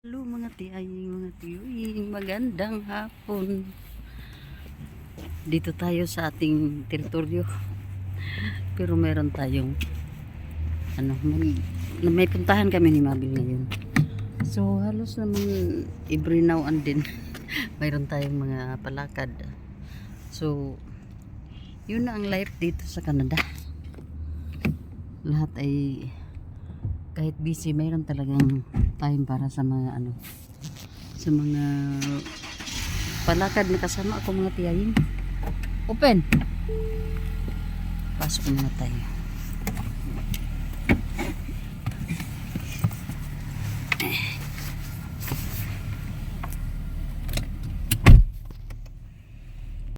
Hello mga tiyaying, mga tiyuing, magandang hapon. Dito tayo sa ating teritoryo. Pero meron tayong may puntahan kami ni Mabel ngayon. So halos naman every now and then mayroon tayong mga palakad. So yun na ang life dito sa Canada. Lahat ay kahit busy, mayroon talagang time para sa mga sa mga palakad na kasama ako mga tiyaying. Open! Pasok muna tayo.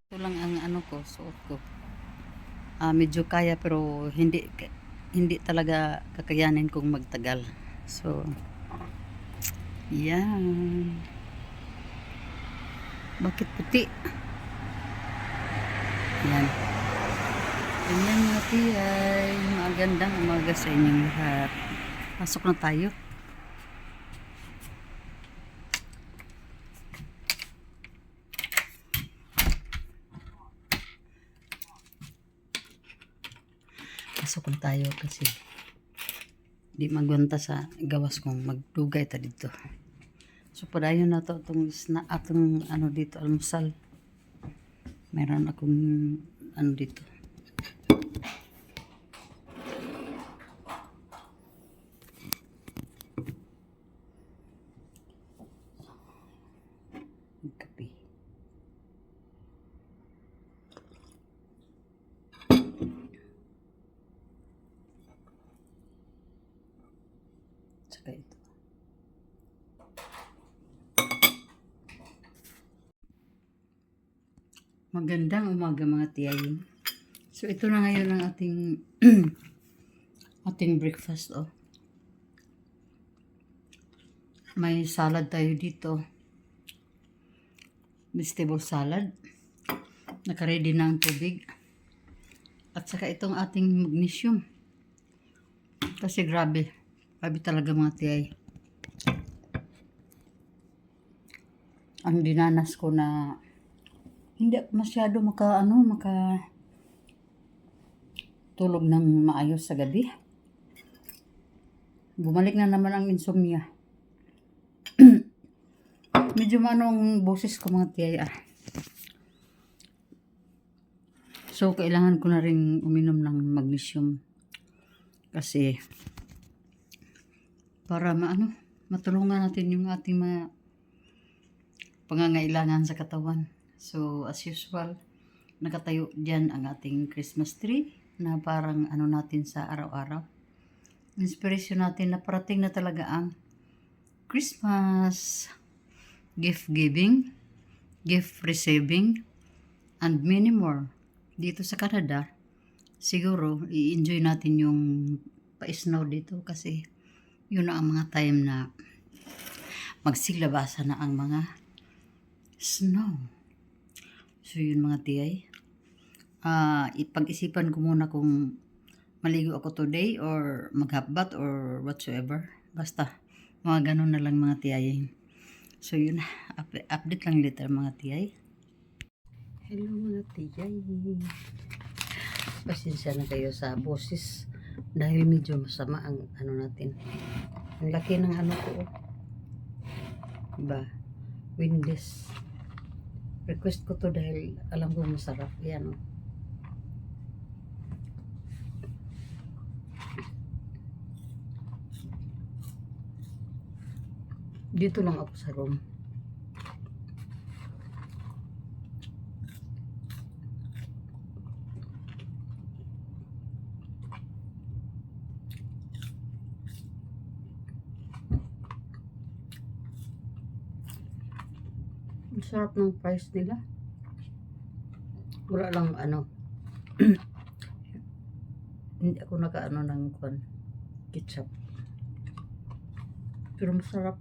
Ito lang ang suot ko. Medyo kaya pero hindi talaga kakayanin kong magtagal. So yan. Bakit puti? Yan. Ganyan mga tiyay. Magandang umaga sa inyong lahat. Pasok na tayo. Pasok na tayo kasi di magwanta sa gawas kong magdugay ta dito. So padayon na to atong dito almusal. Meron akong dito. Kape. Saka ito. Magandang umaga mga tiyayin. So ito na ngayon ang ating ating breakfast. May salad tayo dito. Vegetable salad. Naka-ready na ang tubig. At saka itong ating magnesium. Kasi grabe talaga mga tiyay. Ang dinanas ko na hindi masyado maka tulog ng maayos sa gabi. Bumalik na naman ang insomnia. Medyo ang boses ko mga tiyay. So kailangan ko na rin uminom ng magnesium. Kasi para matulungan natin yung ating mga pangangailangan sa katawan. So as usual, nakatayo dyan ang ating Christmas tree na parang natin sa araw-araw. Inspiration natin na parating na talaga ang Christmas, gift giving, gift receiving, and many more. Dito sa Canada, siguro i-enjoy natin yung pa-snow dito kasi yun na ang mga time na magsilabasa na ang mga snow. So yun mga tiyay. Ipag-isipan ko muna kung maligo ako today or maghabat or whatsoever. Basta mga ganun na lang mga tiyay. So yun, update lang later mga tiyay. Hello mga tiyay. Pasensya na kayo sa boses dahil medyo masama ang natin. Ang laki ng ko. Diba? Windless. Request ko to dahil alam ko masarap. Yan Dito lang ako sa room. Ang sarap ng price nila. Wala lang hindi ako ng ketchup. Pero masarap.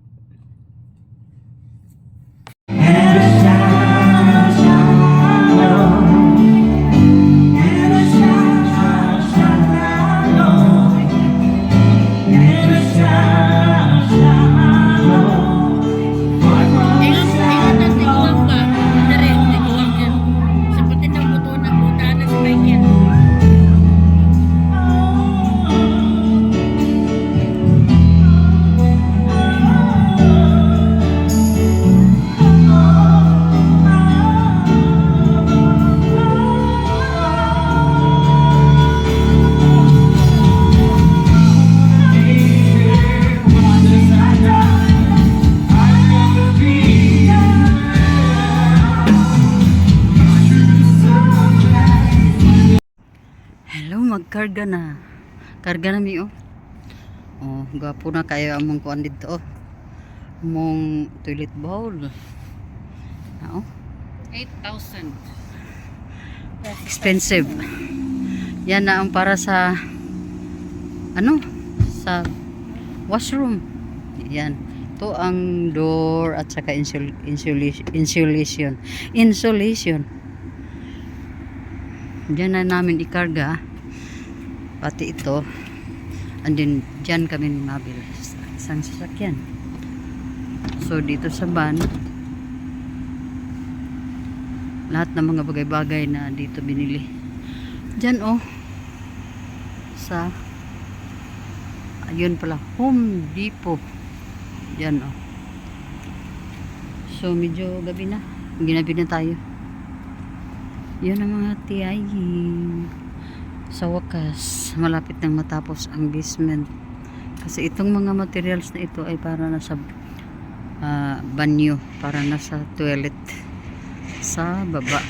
ikarga na. Karga na mi oh. Oh, gapo na kayo among kuan dito oh. Mong toilet bowl. Oh. 8,000. Expensive. Yan na ang para sa ano? Sa washroom. Yan. Ito ang door at saka insulation. Diyan na namin ikarga. Pati ito. And then, diyan kami ni Mabil. Isang sasakyan. So, dito sa van, lahat ng mga bagay-bagay na dito binili. Diyan, oh. Sa, ayun pala, Home Depot. Diyan, oh. So, medyo gabi na. Ginabi na tayo. Yun ang mga tiyayin. Sa wakas, malapit nang matapos ang basement. Kasi itong mga materials na ito ay para nasa banyo, para nasa toilet sa baba.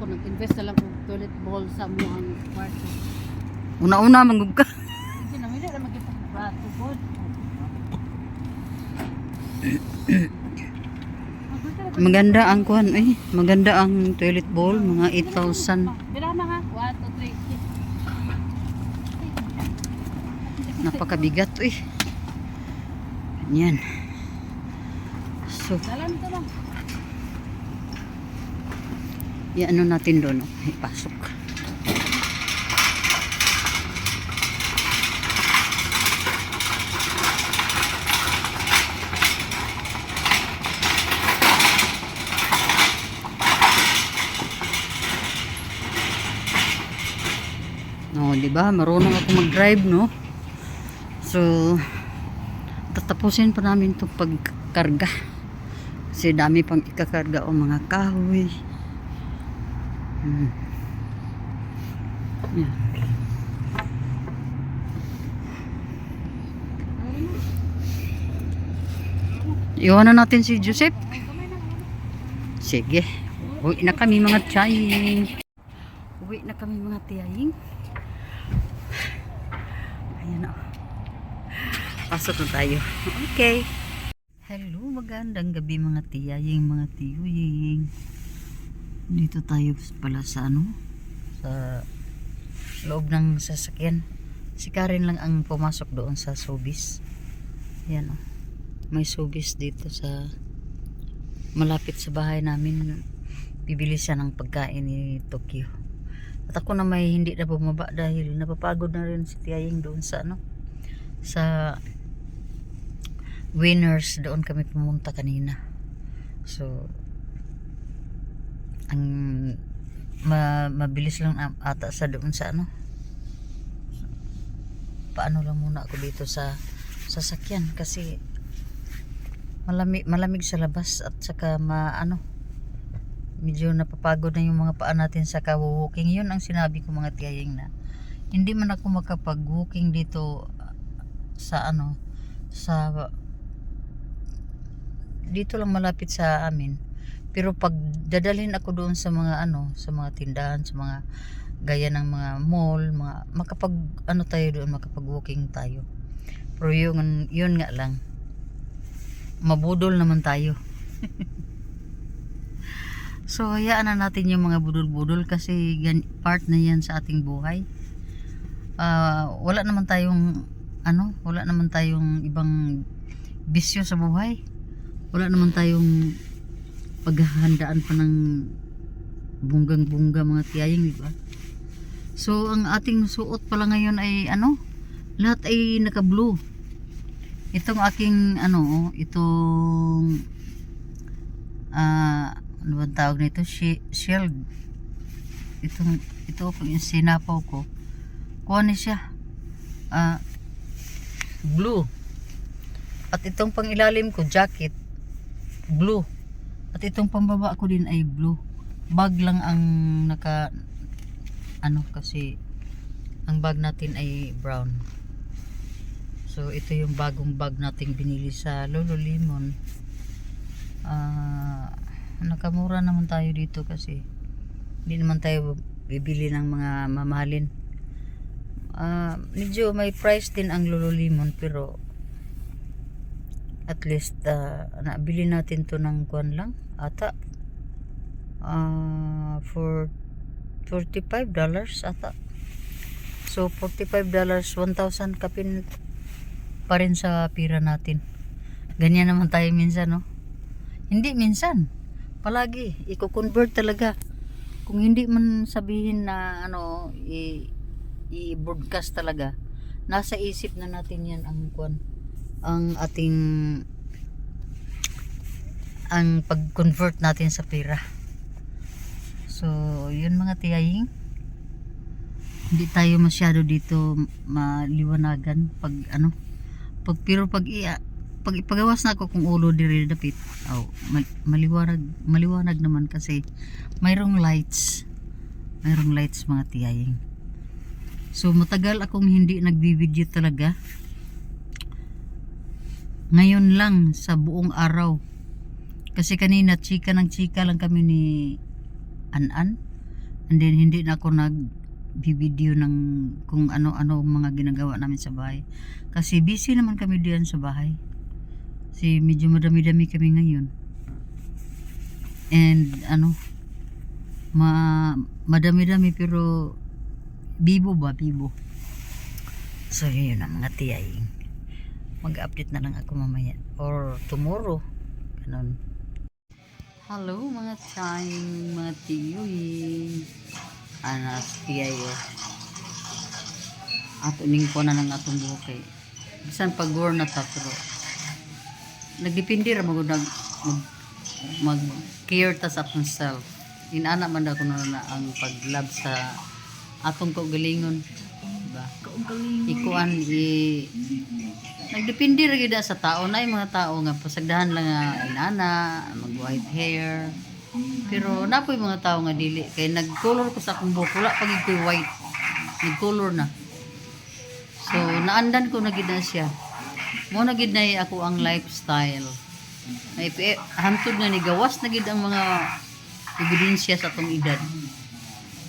Nag-invest na lang kung toilet bowl sa mo ang kwarto. Una-una manggug ka. Hindi na, hindi na magkita bowl. Maganda ang kuhan, maganda ang toilet bowl, mga 8,000. Bila na ha, 1, 2, 3. Napakabigat, Yan. So, Dalan ito lang. ano natin doon, ipasok. No, di ba? Marunong ako mag-drive, no? So, tatapusin pa namin 'tong pagkarga. Kasi dami pang ikakarga o mga kahoy. Yan. Iwanan natin si Joseph. Sige. Uwi na kami mga tiyaying. Uwi na kami mga tiyaying. Ayan na. Pasok na tayo. Okay. Hello, magandang gabi mga tiyaying, mga tiyuying. Dito tayo pala sa sa loob ng sasakyan. Si Karen lang ang pumasok doon sa Sobeys. Ayan oh. May Sobeys dito sa malapit sa bahay namin. Bibili siya ng pagkain ni Tokyo. At ako na may hindi na bumaba dahil napapagod na rin si Tiyaying doon sa sa Winners. Doon kami pumunta kanina. So ang mabilis lang ata sa doon sa paano lang muna ako dito sa sasakyan kasi malamig sa labas at saka medyo napapagod na yung mga paa natin sa ka-walking. Yun ang sinabi ko mga tiyaying na hindi man ako makapag-walking dito sa sa dito lang malapit sa amin. Pero pag dadalhin ako doon sa mga sa mga tindahan, sa mga gaya ng mga mall, makapag tayo doon, makapag-walking tayo. Pero yun nga lang. Mabudol naman tayo. So hayaan na natin yung mga budol-budol kasi part na yan sa ating buhay. Wala naman tayong ibang bisyo sa buhay. Wala naman tayong paghahandaan pa ng bunggang-bungga mga tiyaying, di ba? So ang ating suot pala ngayon ay lahat ay naka-blue. Itong aking itong ano ba tawag nito? Shield. Ito yung sinapaw ko. Kuha niya siya. Blue. At itong pangilalim ko, jacket, blue. At itong pambaba ko din ay blue. Bag lang ang ano kasi ang bag natin ay brown. So ito yung bagong bag nating binili sa Lululemon. Nakamura naman tayo dito kasi hindi naman tayo bibili ng mga mamahalin. Medyo may price din ang Lululemon pero at least nabili natin to ng kuan lang ata for $45 ata. So $45, 1,000 kapin pa rin sa pira natin. Ganyan naman tayo minsan, no? Hindi minsan, palagi i-convert talaga. Kung hindi man sabihin na ano i-broadcast talaga, nasa isip na natin yan ang kuan, ang ating ang pag-convert natin sa pera. So yun mga tiyahing, hindi tayo masyado dito maliwanagan pag ano pero pag ipagawas na ako kung ulo diri dapit maliwanag naman kasi mayroong lights mga tiyahing. So matagal akong hindi nagbibideo talaga. Ngayon lang sa buong araw. Kasi kanina chika lang kami ni An-An. And then hindi na ako nagbibideo ng kung ano-ano mga ginagawa namin sa bahay. Kasi busy naman kami diyan sa bahay. Kasi medyo madami-dami kami ngayon. And madami-dami pero bibo. So yun ang mga tiyahing. Mag-update na lang ako mamaya or tomorrow. Ganun. Hello mga tiyahing, mga tiyuhin. Anas tiyayo. Ato ning ko na ng atong buhok kay. Bisan pag-war na ta pero nagdepende ra magud mag care ta sa atong self. Inana man ako na ang pag-love sa atong kaugalingon, diba? Ikuan nagdepende ra gyud sa tao na mga tao nga pasagdahan lang nga inana mag white hair. Pero napoy mga tao nga dili kay nag-color ko sa akong buhok wala pa gid koy white. Nag-color na. So naandan ko na gid na siya. Mo na gid na ako ang lifestyle. Ay hantod nga ni gawas na gid ang mga ebidensya sa atong edad.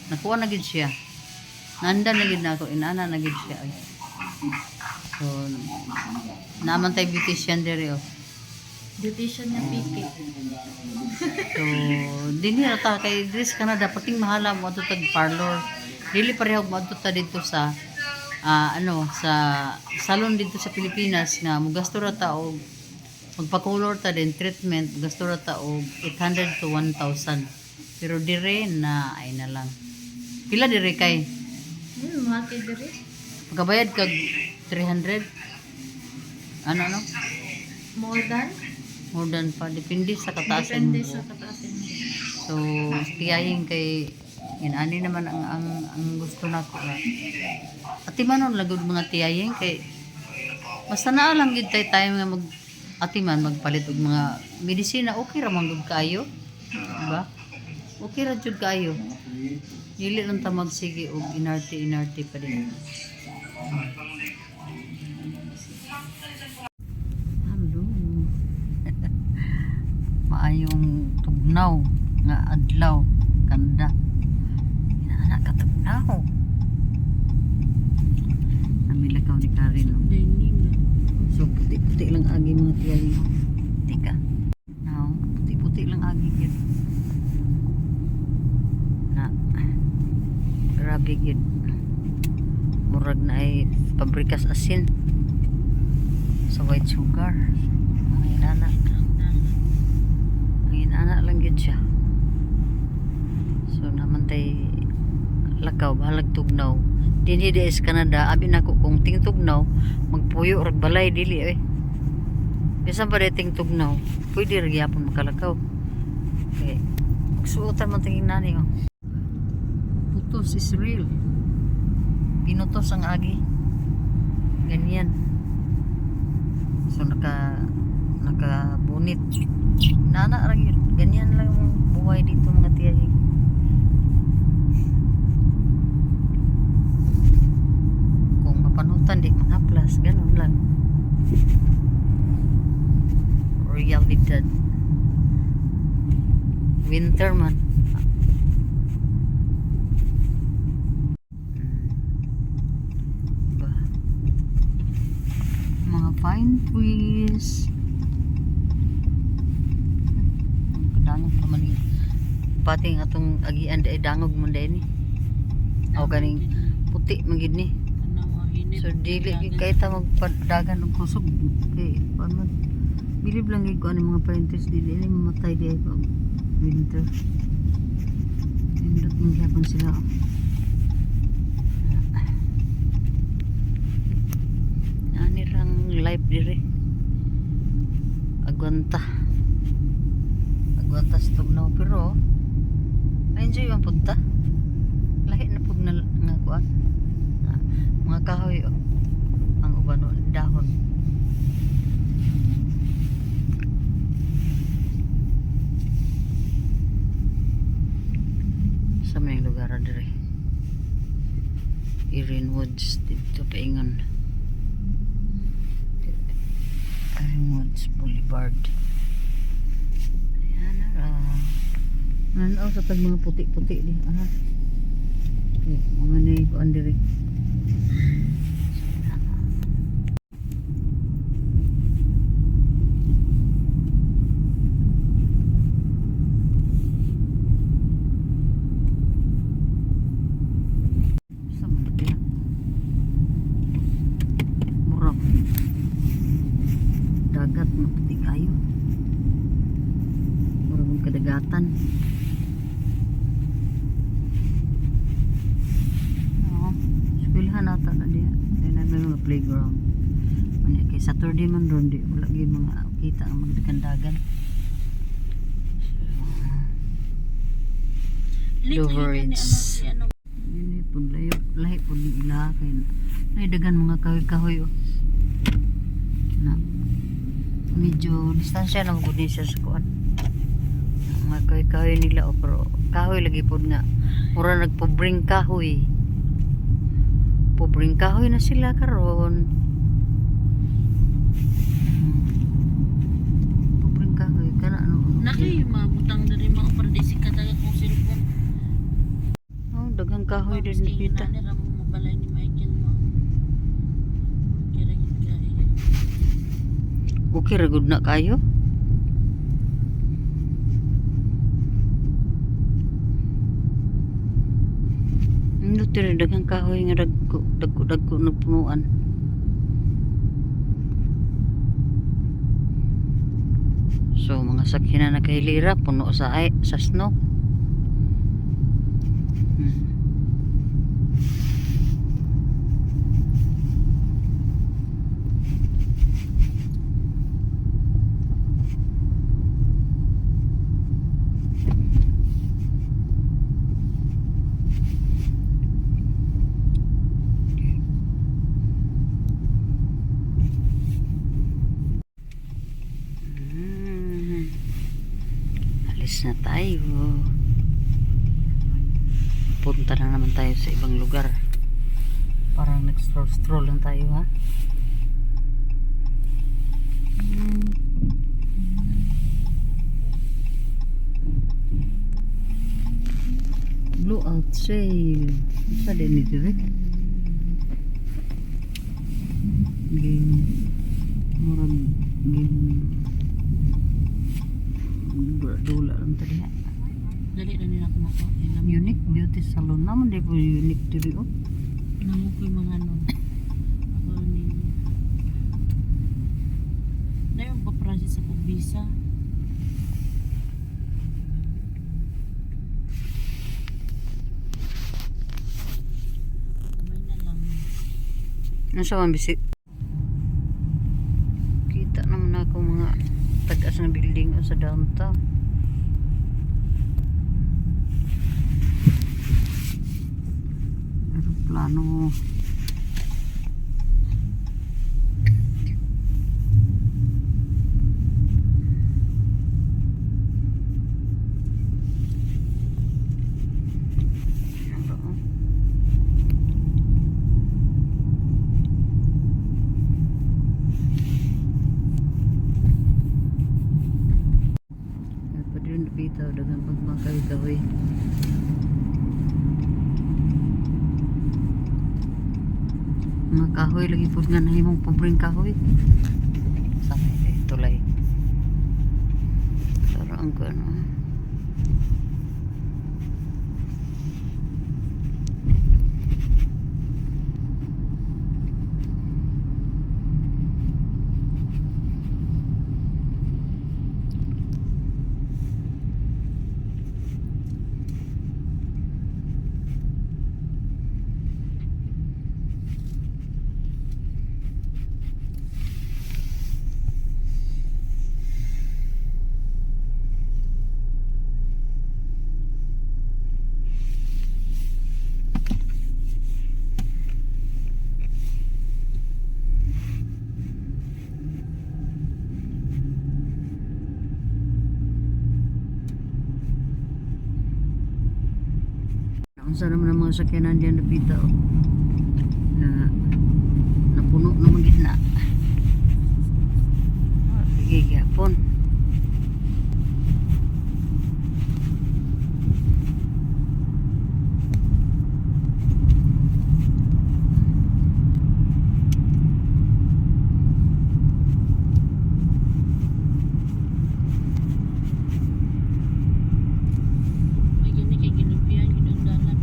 Nakuha na gid siya. Naandan na gid na ako, inana na gid siya. Ay. So naman tay beautician dere oh. Beautician niya piki. So dinhi ra ta kay Dres Canada pating mahala mo ato tag parlor. Dili pareho mo ato ta dito sa sa salon dito sa Pilipinas nga mugasto ra ta og magpa-color ta din treatment gasto ra ta og 800 to 1,000. Pero dire na ay na lang. Pila dire kay? Mahal kay dire. Pagkabayad kag 300. Ano? More than pa depende sa kataasan mo. So tiyahing kay inani naman ang gusto nako ra. Atimanon lagod mga tiyahing kay basta naa lang gid tayo nga mag atiman magpalit og mga medisina okay ra man gud kaayo. Diba? Okay ra jud kaayo. Dili lang ta magsige og inarte pa din. Hello. Maayong tugnaw nga adlaw kanda. Inana ka tugnaw. Namilakaw ni Karin. No? So puti-puti lang agi mga tiyahing. Tika. Now, puti-puti lang agi yun. Grabe yun. Murag na ay pabrikas asin sa white sugar. Ang inana lang yun siya. So naman tay lakaw bahalag tugnaw. Dinhi sa Canada abi nako kung ting tugnaw magpuyo rag balay dili bisan pa ting tugnaw pwede ra gyapon makalakaw. Okay. Magsuotan man tingin nani oh. Putos is real. Pinutos ang agi. Ganyan. So nakabunit. Nana ra yun. Ganyan lang ang buhay dito mga tiyahing. kalibutan di mahaplas, ganun lang. Realidad. Winter man. Ba. Mga pine trees. Kadangog pa man ni. Pati ang atong agian di ay dangog man din ni. O ganing puti man gid ni. So dili gid kay ta magpadagan og kusog kay paano bilib lang gid ko ani mga pine trees dili ni mamatay di ay pag winter. Indot man gyapon sila. Ani rang life dire. Agwanta sa tugnaw pero enjoy ang punta. Lahi na pug na nga kuan. Mga kahoy oh. Ang uban oh, dahon. Sa may lugar dire. Erin Woods dito paingon. Erin Woods Boulevard. Ayan na ra. Nanaw sa tag mga puti-puti di. Aha. Okay, mga na ko andire. Dagat na puti kayo. Murag kadagatan. Oo. Eskwelahan ata na diya. Dahil na mga playground. Manya kay Saturday man ron di. Wala gyud mga kita ang magdagandagan. Loverids. Ini pun lahi pun ni ila kay ay dagan mga kahoy-kahoy oh. Na medyo distansya lang gud ni siya sa kuan. Mga kahoy-kahoy nila oh, pero kahoy lagi pud nga mura nagpubring kahoy. Pubring kahoy na sila karon. Pubring kahoy kana ano. Naki mabutang diri mga paradisi kataga kong cellphone. Oh, dagang kahoy din kita. Nani ra mo mabalay ni Michael mo. Kira gid kay. Okay ra gud na kayo. Ano tira dagang kahoy nga dagko nagpunuan. So mga sakyanan na kahilira puno sa snow. Alis na tayo. Punta na naman tayo sa ibang lugar. Parang nag-stroll lang tayo ha. Blowout sale. Sa din ito eh. Game. Murag game. Dula lang tadi ha. Dali na nila ko mako. Unique beauty salon naman di po unique diri oh. Namo ko mga ano. Ako ni. Dayon pa process sa visa. May na lang. Nasa man bisik. Kita naman ako mga tagas ng building o sa downtown. Aeroplano. bitaw dagang magmakay kahoy. Mga kahoy lagi po nga nahimong pabring kahoy. Sana tulay. Sarang ko ano. Unsa naman ang mga sakyanan diyan na bitaw na napuno naman gid na. Sige gyapon. Ay, gani kay gilimpian yun ang dalan.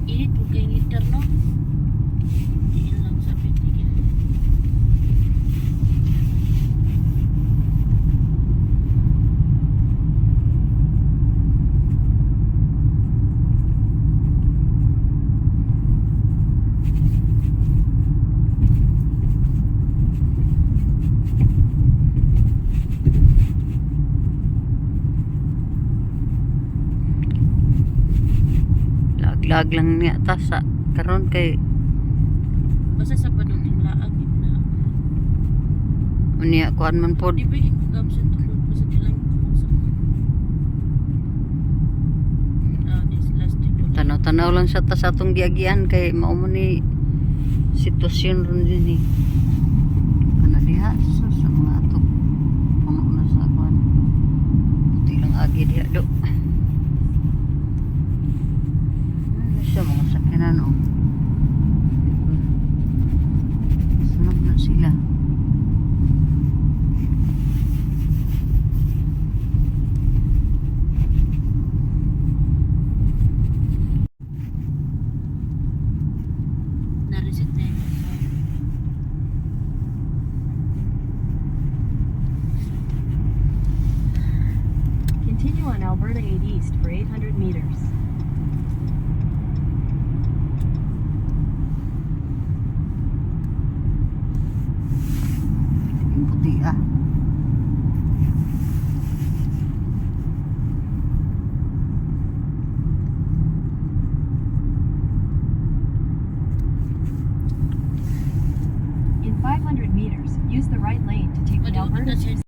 Init po kay heater, no? Diin lang sa pitigil. Lag lang niya ta sa karon kay Basta sa paduting laag yun na. unya kuan man pod. Di ba ikagam sa tulog basta di lang kumasak. This last day ko. Tanaw-tanaw lang sa ta sa atong giagian kay mao mo ni sitwasyon ron din ni. Kana diha sa mga ato puno na sa kuan. Buti lang agi diha do. Ano siya mga sakyanan o. Sunod na sila. Na-reset na yun. Continue on Alberta 8 East for 800 meters. Yung puti ah. In 500 meters, use the right lane to take the Pwede ko Alberta kita